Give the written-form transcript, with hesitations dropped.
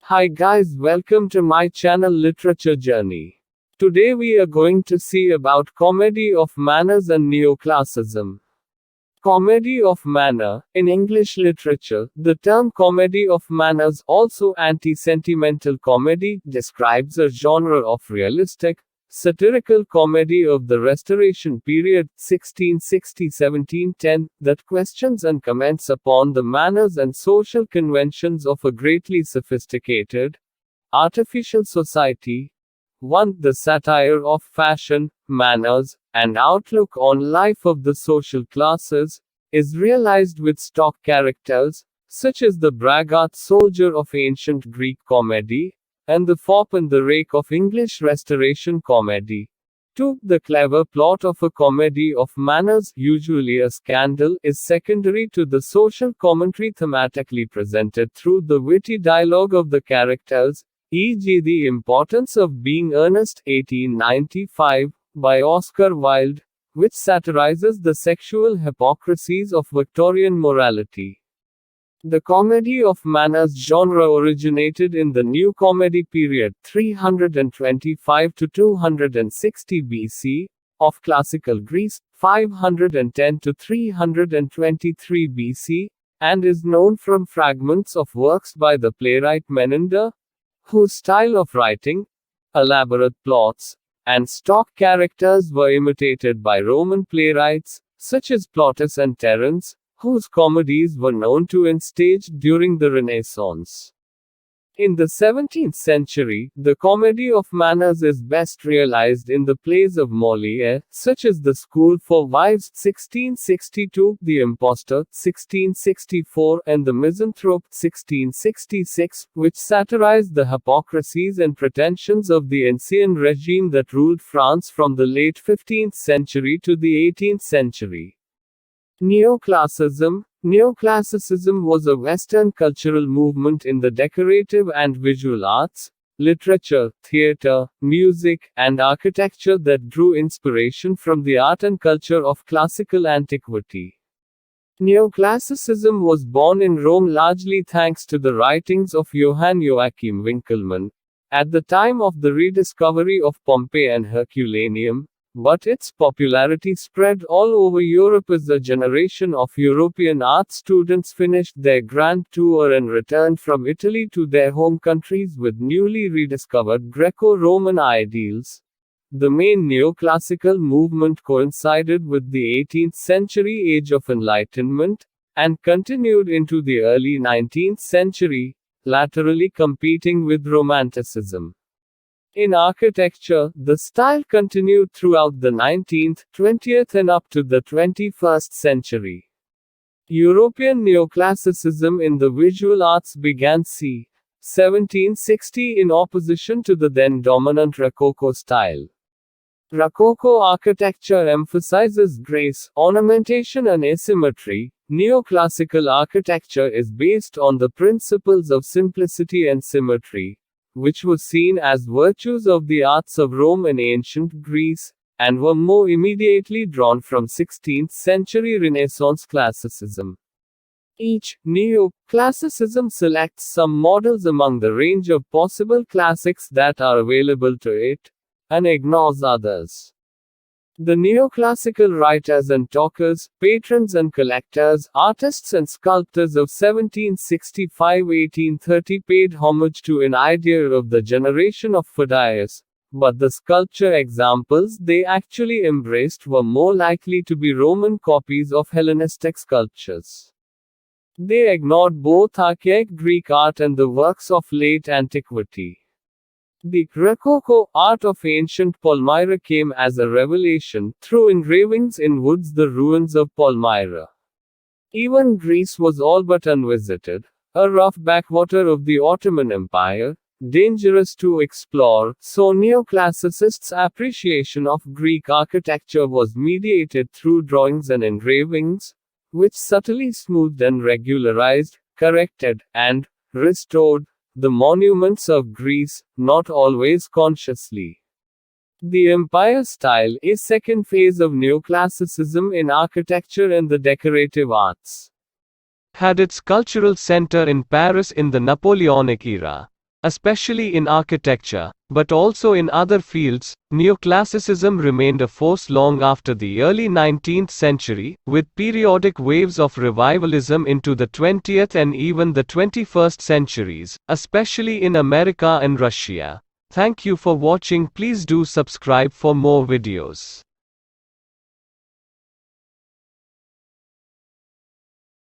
Hi guys, welcome to my channel Literature Journey. Today we are going to see about comedy of manners and neoclassicism. Comedy of manner. In English literature, the term comedy of manners, also anti-sentimental comedy, describes a genre of realistic, satirical comedy of the Restoration period, 1660–1710, that questions and comments upon the manners and social conventions of a greatly sophisticated, artificial society. 1. The satire of fashion, manners, and outlook on life of the social classes is realized with stock characters, such as the braggart soldier of ancient Greek comedy, and the fop and the rake of English Restoration comedy. 2. The clever plot of a comedy of manners, usually a scandal, is secondary to the social commentary thematically presented through the witty dialogue of the characters, e.g. The Importance of Being Earnest, 1895, by Oscar Wilde, which satirizes the sexual hypocrisies of Victorian morality. The comedy of manners genre originated in the New Comedy period, 325 to 260 BC, of classical Greece, 510 to 323 BC, and is known from fragments of works by the playwright Menander, whose style of writing, elaborate plots, and stock characters were imitated by Roman playwrights, such as Plautus and Terence, whose comedies were known to and staged during the Renaissance. In the 17th century, the comedy of manners is best realized in the plays of Molière, such as The School for Wives, 1662, The Impostor, 1664, and The Misanthrope, 1666, which satirized the hypocrisies and pretensions of the Ancien regime that ruled France from the late 15th century to the 18th century. Neoclassicism. Neoclassicism was a Western cultural movement in the decorative and visual arts, literature, theater, music, and architecture that drew inspiration from the art and culture of classical antiquity. Neoclassicism was born in Rome largely thanks to the writings of Johann Joachim Winckelmann, at the time of the rediscovery of Pompeii and Herculaneum, but its popularity spread all over Europe as a generation of European art students finished their grand tour and returned from Italy to their home countries with newly rediscovered Greco-Roman ideals. The main neoclassical movement coincided with the 18th century Age of Enlightenment, and continued into the early 19th century, laterally competing with Romanticism. In architecture, the style continued throughout the 19th, 20th and up to the 21st century. European neoclassicism in the visual arts began c. 1760 in opposition to the then dominant Rococo style. Rococo architecture emphasizes grace, ornamentation and asymmetry. Neoclassical architecture is based on the principles of simplicity and symmetry, which were seen as virtues of the arts of Rome and ancient Greece, and were more immediately drawn from 16th century Renaissance classicism. Each neo-classicism selects some models among the range of possible classics that are available to it, and ignores others. The neoclassical writers and talkers, patrons and collectors, artists and sculptors of 1765–1830 paid homage to an idea of the generation of Phidias, but the sculpture examples they actually embraced were more likely to be Roman copies of Hellenistic sculptures. They ignored both archaic Greek art and the works of late antiquity. The Rococo art of ancient Palmyra came as a revelation, through engravings in woods the ruins of Palmyra. Even Greece was all but unvisited, a rough backwater of the Ottoman Empire, dangerous to explore, so neoclassicists' appreciation of Greek architecture was mediated through drawings and engravings, which subtly smoothed and regularized, corrected, and restored the monuments of Greece, not always consciously. The Empire style, a second phase of neoclassicism in architecture and the decorative arts, had its cultural center in Paris in the Napoleonic era. especially in architecture, but also in other fields. Neoclassicism remained a force long after the early 19th century, with periodic waves of revivalism into the 20th and even the 21st centuries, especially in America and Russia. Thank you for watching. Please do subscribe for more videos.